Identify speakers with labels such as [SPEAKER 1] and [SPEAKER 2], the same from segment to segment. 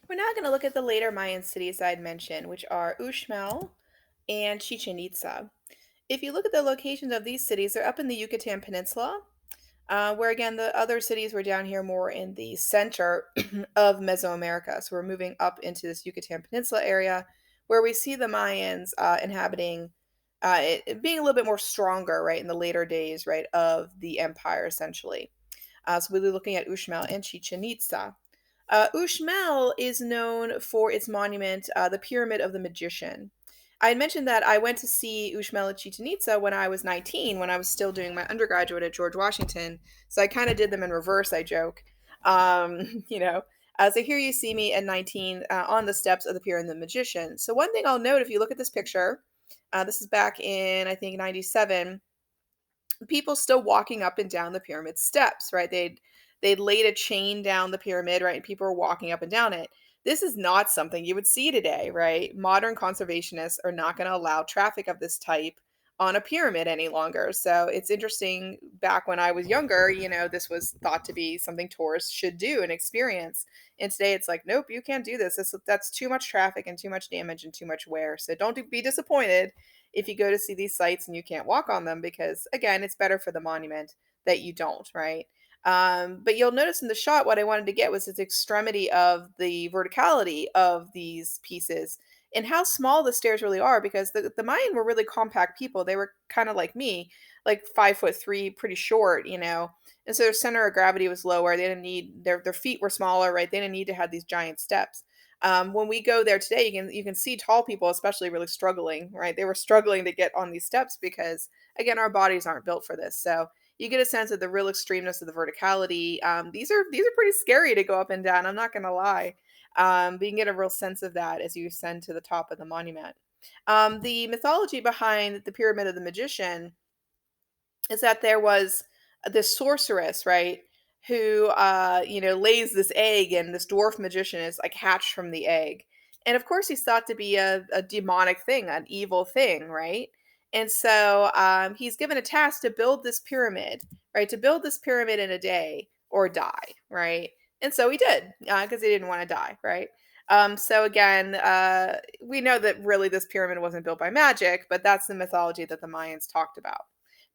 [SPEAKER 1] We're now going to look at the later Mayan cities I'd mentioned, which are Uxmal and Chichen Itza. If you look at the locations of these cities, they're up in the Yucatan Peninsula, where again, the other cities were down here more in the center of Mesoamerica. So we're moving up into this Yucatan Peninsula area where we see the Mayans inhabiting, it being a little bit more stronger, right, in the later days, right, of the empire, essentially. So we'll be looking at Uxmal and Chichen Itza. Uxmal is known for its monument, the Pyramid of the Magician. I had mentioned that I went to see Uxmal and Chichen Itza when I was 19, when I was still doing my undergraduate at George Washington. So I kind of did them in reverse, I joke. You know, so here you see me at 19 on the steps of the Pyramid of the Magician. So one thing I'll note, if you look at this picture, this is back in, I think, 97, people still walking up and down the pyramid steps, right? They'd laid a chain down the pyramid, right? And people were walking up and down it. This is not something you would see today, right? Modern conservationists are not going to allow traffic of this type on a pyramid any longer. So it's interesting, back when I was younger, this was thought to be something tourists should do and experience. And today it's like, nope, you can't do this. That's too much traffic and too much damage and too much wear. So be disappointed if you go to see these sites and you can't walk on them, because again, it's better for the monument that you don't, right? But you'll notice in the shot, what I wanted to get was its extremity of the verticality of these pieces and how small the stairs really are, because the Mayan were really compact people. They were kind of like me, like 5'3", pretty short, and so their center of gravity was lower. They didn't need their feet were smaller, right? They didn't need to have these giant steps. When we go there today, you can see tall people, especially, really struggling, right? They were struggling to get on these steps because, again, our bodies aren't built for this. So you get a sense of the real extremeness of the verticality. These are pretty scary to go up and down. I'm not going to lie, but you can get a real sense of that as you ascend to the top of the monument. The mythology behind the Pyramid of the Magician is that there was this sorceress, right, who lays this egg, and this dwarf magician is like hatched from the egg. And of course he's thought to be a demonic thing, an evil thing, right? And so he's given a task to build this pyramid, right? To build this pyramid in a day or die, right? And so he did, because he didn't want to die, right? So again, we know that really this pyramid wasn't built by magic, but that's the mythology that the Mayans talked about.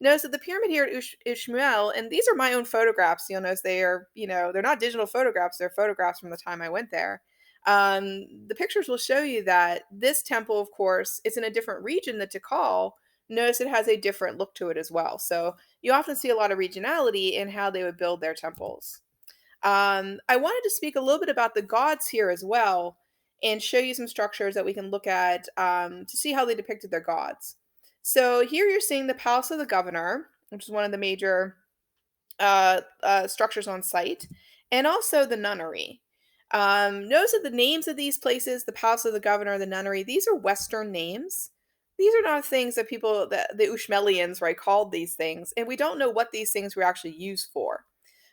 [SPEAKER 1] Notice that the pyramid here at Ishmael, and these are my own photographs. You'll notice they are, they're not digital photographs, they're photographs from the time I went there. The pictures will show you that this temple, of course, is in a different region than Tikal. Notice it has a different look to it as well. So you often see a lot of regionality in how they would build their temples. I wanted to speak a little bit about the gods here as well and show you some structures that we can look at to see how they depicted their gods. So here you're seeing the Palace of the Governor, which is one of the major structures on site, and also the nunnery. Notice that the names of these places, the Palace of the Governor, the nunnery, these are Western names. These are not things that the Ushmelians, right, called these things, and we don't know what these things were actually used for.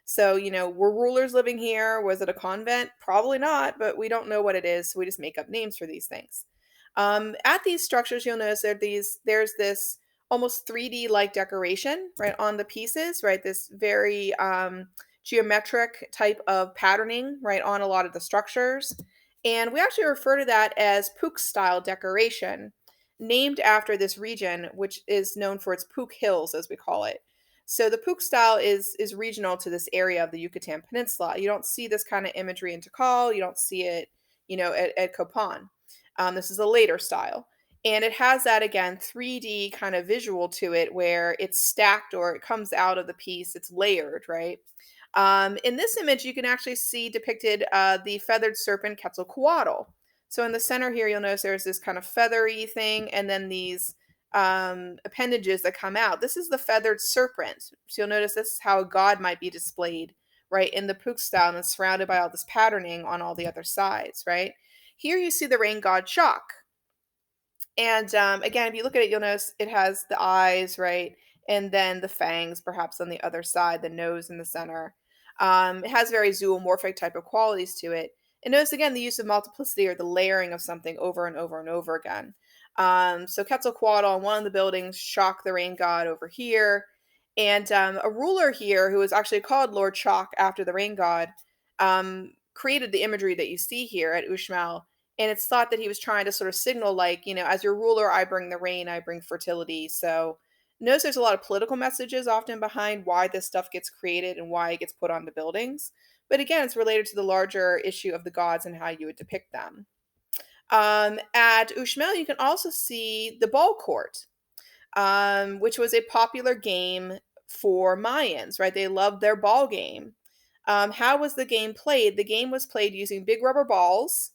[SPEAKER 1] So, were rulers living here? Was it a convent? Probably not, but we don't know what it is, so we just make up names for these things. At these structures, you'll notice there's this almost 3D like decoration, right, on the pieces, right? This very geometric type of patterning, right, on a lot of the structures. And we actually refer to that as Puch style decoration, named after this region, which is known for its Puch Hills, as we call it. So the Puch style is regional to this area of the Yucatan Peninsula. You don't see this kind of imagery in Tikal. You don't see it, at Copan. This is a later style. And it has that, again, 3D kind of visual to it where it's stacked, or it comes out of the piece, it's layered, right? In this image, you can actually see depicted the feathered serpent Quetzalcoatl. So in the center here, you'll notice there's this kind of feathery thing, and then these appendages that come out. This is the feathered serpent. So you'll notice this is how a god might be displayed, right, in the Puch style, and surrounded by all this patterning on all the other sides, right? Here you see the rain god Shock. And again, if you look at it, you'll notice it has the eyes, right? And then the fangs, perhaps on the other side, the nose in the center. It has very zoomorphic type of qualities to it. And notice again the use of multiplicity, or the layering of something over and over and over again. So Quetzalcoatl on one of the buildings, Shock the rain god over here, and a ruler here who is actually called Lord Shock after the rain god, created the imagery that you see here at Uxmal. And it's thought that he was trying to sort of signal, like, as your ruler, I bring the rain, I bring fertility. So notice there's a lot of political messages often behind why this stuff gets created and why it gets put onto buildings. But again, it's related to the larger issue of the gods and how you would depict them. At Uxmal, you can also see the ball court, which was a popular game for Mayans, right? They loved their ball game. How was the game played? The game was played using big rubber balls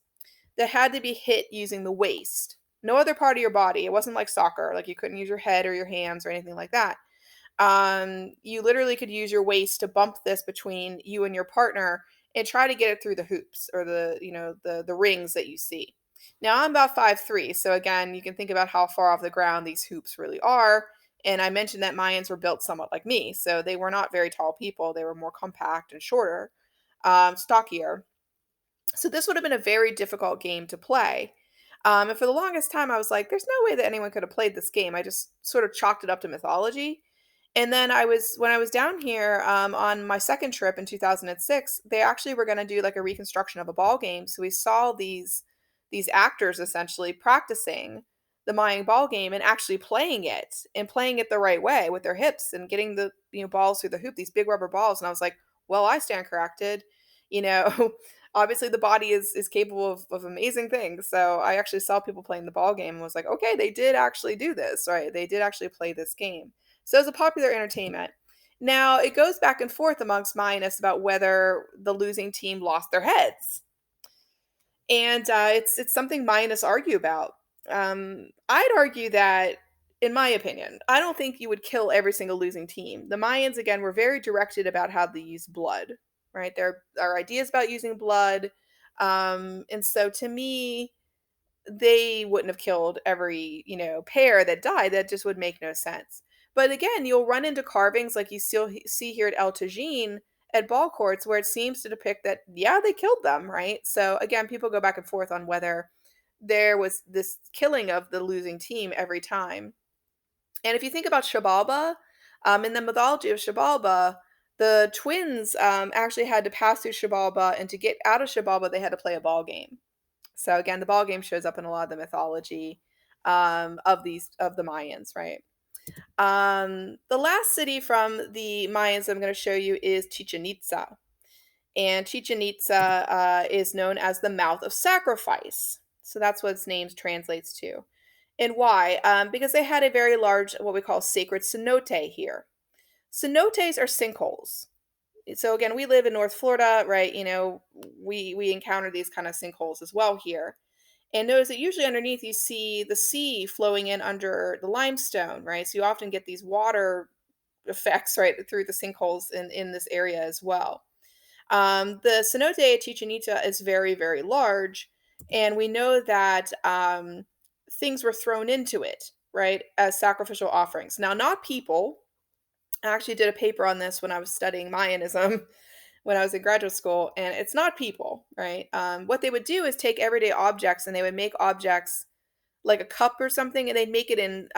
[SPEAKER 1] that had to be hit using the waist. No other part of your body. It wasn't like soccer, like you couldn't use your head or your hands or anything like that. You literally could use your waist to bump this between you and your partner and try to get it through the hoops or the rings that you see. Now I'm about 5'3", so again, you can think about how far off the ground these hoops really are. And I mentioned that Mayans were built somewhat like me, so they were not very tall people. They were more compact and shorter, stockier. So this would have been a very difficult game to play. And for the longest time, I was like, there's no way that anyone could have played this game. I just sort of chalked it up to mythology. And then when I was down here on my second trip in 2006, they actually were going to do like a reconstruction of a ball game. So we saw these actors essentially practicing the Mayan ball game and actually playing it and playing it the right way with their hips and getting the balls through the hoop, these big rubber balls. And I was like, well, I stand corrected. You know, obviously the body is capable of amazing things. So I actually saw people playing the ball game and was like, okay, they did actually do this, right? They did actually play this game. So it's a popular entertainment. Now it goes back and forth amongst Mayanists about whether the losing team lost their heads, and it's something Mayanists argue about. I'd argue that, in my opinion, I don't think you would kill every single losing team. The Mayans, again, were very directed about how they use blood, right? There are ideas about using blood. And so to me, they wouldn't have killed every, pair that died. That just would make no sense. But again, you'll run into carvings like you still see here at El Tajin at ball courts where it seems to depict that, yeah, they killed them, right? So again, people go back and forth on whether there was this killing of the losing team every time. And if you think about Shabalba, in the mythology of Shabalba, the twins actually had to pass through Shabalba, and to get out of Shabalba, they had to play a ball game. So again, the ball game shows up in a lot of the mythology of the Mayans, right? The last city from the Mayans I'm going to show you is Chichen Itza. And Chichen Itza is known as the mouth of sacrifice. So that's what its name translates to. And why? Because they had a very large, what we call sacred cenote here. Cenotes are sinkholes. So again, we live in North Florida, right? We encounter these kind of sinkholes as well here. And notice that usually underneath you see the sea flowing in under the limestone, right? So you often get these water effects, right, through the sinkholes in this area as well. The cenote at Chichen Itza is very, very large, and we know that things were thrown into it, right, as sacrificial offerings. Now, not people. I actually did a paper on this when I was studying Mayanism when I was in graduate school, and it's not people, right? What they would do is take everyday objects and they would make objects like a cup or something, and they'd make it in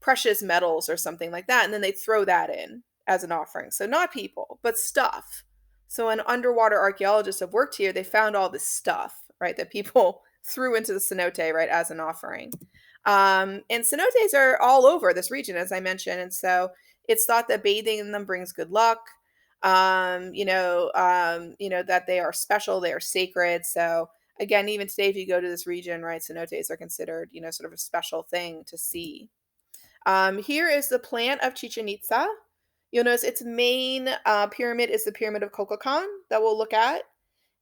[SPEAKER 1] precious metals or something like that, and then they'd throw that in as an offering. So not people, but stuff. So when underwater archaeologists have worked here, they found all this stuff, right, that people threw into the cenote, right, as an offering. And cenotes are all over this region, as I mentioned, and so it's thought that bathing in them brings good luck. That they are special, they are sacred. So again, even today, if you go to this region, right, cenotes are considered, sort of a special thing to see. Here is the plan of Chichen Itza. You'll notice its main pyramid is the Pyramid of Cococan that we'll look at.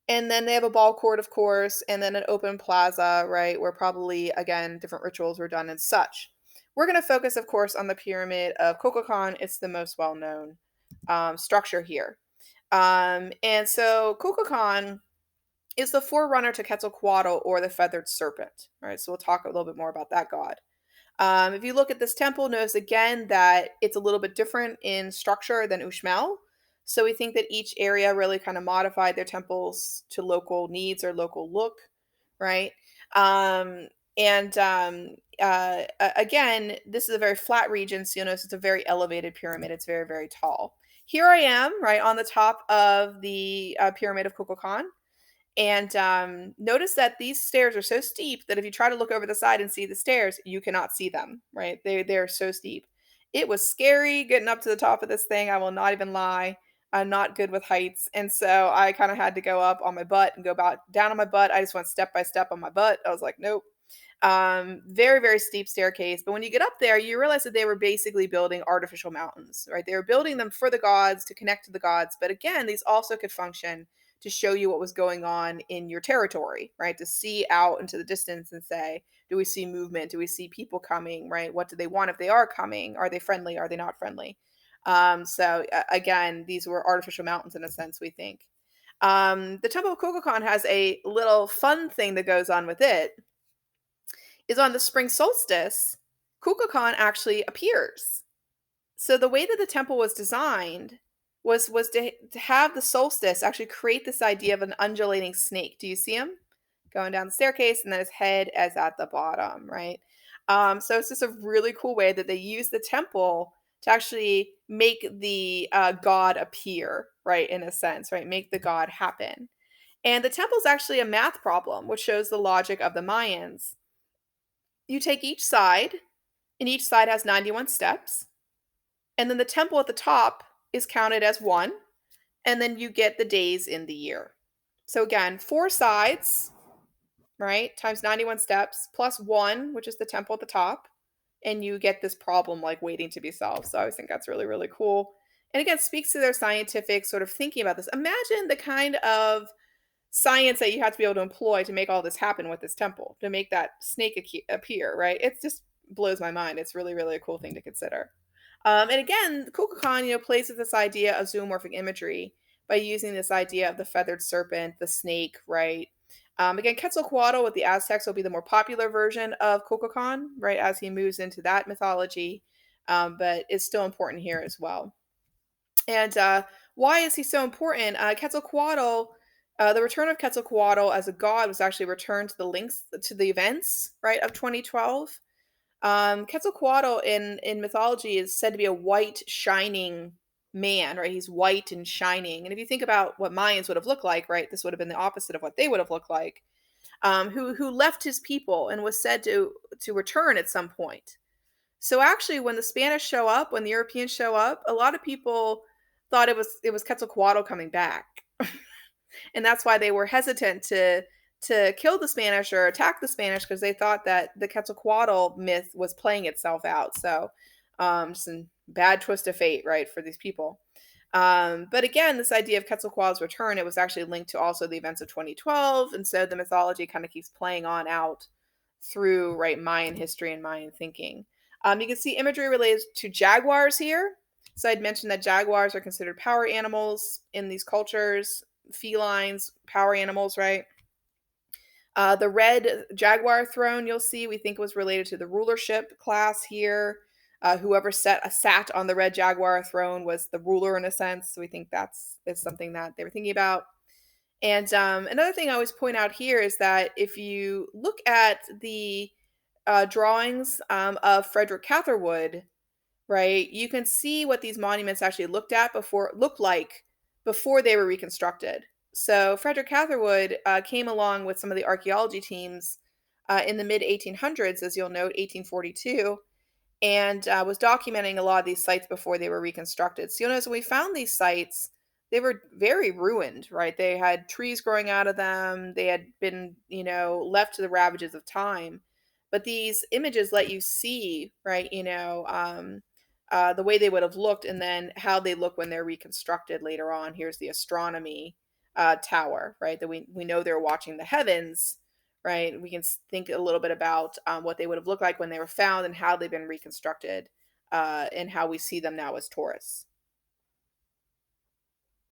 [SPEAKER 1] And then they have a ball court, of course, and then an open plaza, right, where probably, again, different rituals were done and such. We're going to focus, of course, on the Pyramid of Cococan. It's the most well-known structure here. And so Cococan is the forerunner to Quetzalcoatl, or the feathered serpent. All right, so we'll talk a little bit more about that god. If you look at this temple, notice again that it's a little bit different in structure than Uxmal. So we think that each area really kind of modified their temples to local needs or local look, right? Again, this is a very flat region, so you'll notice it's a very elevated pyramid. It's very, very tall. Here I am, right, on the top of the Pyramid of Cococan. And notice that these stairs are so steep that if you try to look over the side and see the stairs, you cannot see them, right? They're so steep. It was scary getting up to the top of this thing. I will not even lie. I'm not good with heights. And so I kind of had to go up on my butt and go back down on my butt. I just went step by step on my butt. I was like, nope. Very, very steep staircase. But when you get up there, you realize that they were basically building artificial mountains, right? They were building them for the gods to connect to the gods. But again, these also could function to show you what was going on in your territory, right? To see out into the distance and say, do we see movement? Do we see people coming, right? What do they want if they are coming? Are they friendly? Are they not friendly? Again, these were artificial mountains in a sense, we think. The Temple of Kukulkan has a little fun thing that goes on with it is on the spring solstice, Kukulkan actually appears. So the way that the temple was designed was to have the solstice actually create this idea of an undulating snake. Do you see him going down the staircase, and then his head is at the bottom, right? So it's just a really cool way that they use the temple to actually make the god appear, right? In a sense, right? Make the god happen. And the temple is actually a math problem, which shows the logic of the Mayans. You take each side, and each side has 91 steps. And then the temple at the top is counted as one. And then you get the days in the year. So again, four sides, right, times 91 steps, plus one, which is the temple at the top. And you get this problem like waiting to be solved. So I always think that's really, really cool. And again, speaks to their scientific sort of thinking about this. Imagine the kind of science that you have to be able to employ to make all this happen with this temple, to make that snake appear, right? It just blows my mind. It's really, really a cool thing to consider. And again, Kukulkan, plays with this idea of zoomorphic imagery by using this idea of the feathered serpent, the snake, right? Again, Quetzalcoatl with the Aztecs will be the more popular version of Kukulkan, right, as he moves into that mythology, but it's still important here as well. And why is he so important? Quetzalcoatl, the return of Quetzalcoatl as a god was actually returned to the events, right, of 2012. Quetzalcoatl in mythology is said to be a white, shining man, right? He's white and shining. And if you think about what Mayans would have looked like, right, this would have been the opposite of what they would have looked like. Who left his people and was said to return at some point. So actually, when the Spanish show up, when the Europeans show up, a lot of people thought it was Quetzalcoatl coming back, and that's why they were hesitant to kill the Spanish or attack the Spanish because they thought that the Quetzalcoatl myth was playing itself out. So, some bad twist of fate, right, for these people. But again, this idea of Quetzalcoatl's return, it was actually linked to also the events of 2012, and so the mythology kind of keeps playing on out through right Mayan history and Mayan thinking. You can see imagery related to jaguars here. So I'd mentioned that jaguars are considered power animals in these cultures, felines, power animals, right? The red jaguar throne you'll see we think was related to the rulership class here. Whoever sat on the red jaguar throne was the ruler in a sense. So we think is something that they were thinking about. And another thing I always point out here is that if you look at the drawings of Frederick Catherwood, right, you can see what these monuments actually looked like before they were reconstructed. So Frederick Catherwood came along with some of the archaeology teams in the mid 1800s, as you'll note, 1842, and was documenting a lot of these sites before they were reconstructed. So you'll notice when we found these sites, they were very ruined, right? They had trees growing out of them. They had been, left to the ravages of time. But these images let you see, right, the way they would have looked and then how they look when they're reconstructed later on. Here's the astronomy tower, right? That we know they're watching the heavens, right? We can think a little bit about what they would have looked like when they were found and how they've been reconstructed and how we see them now as tourists.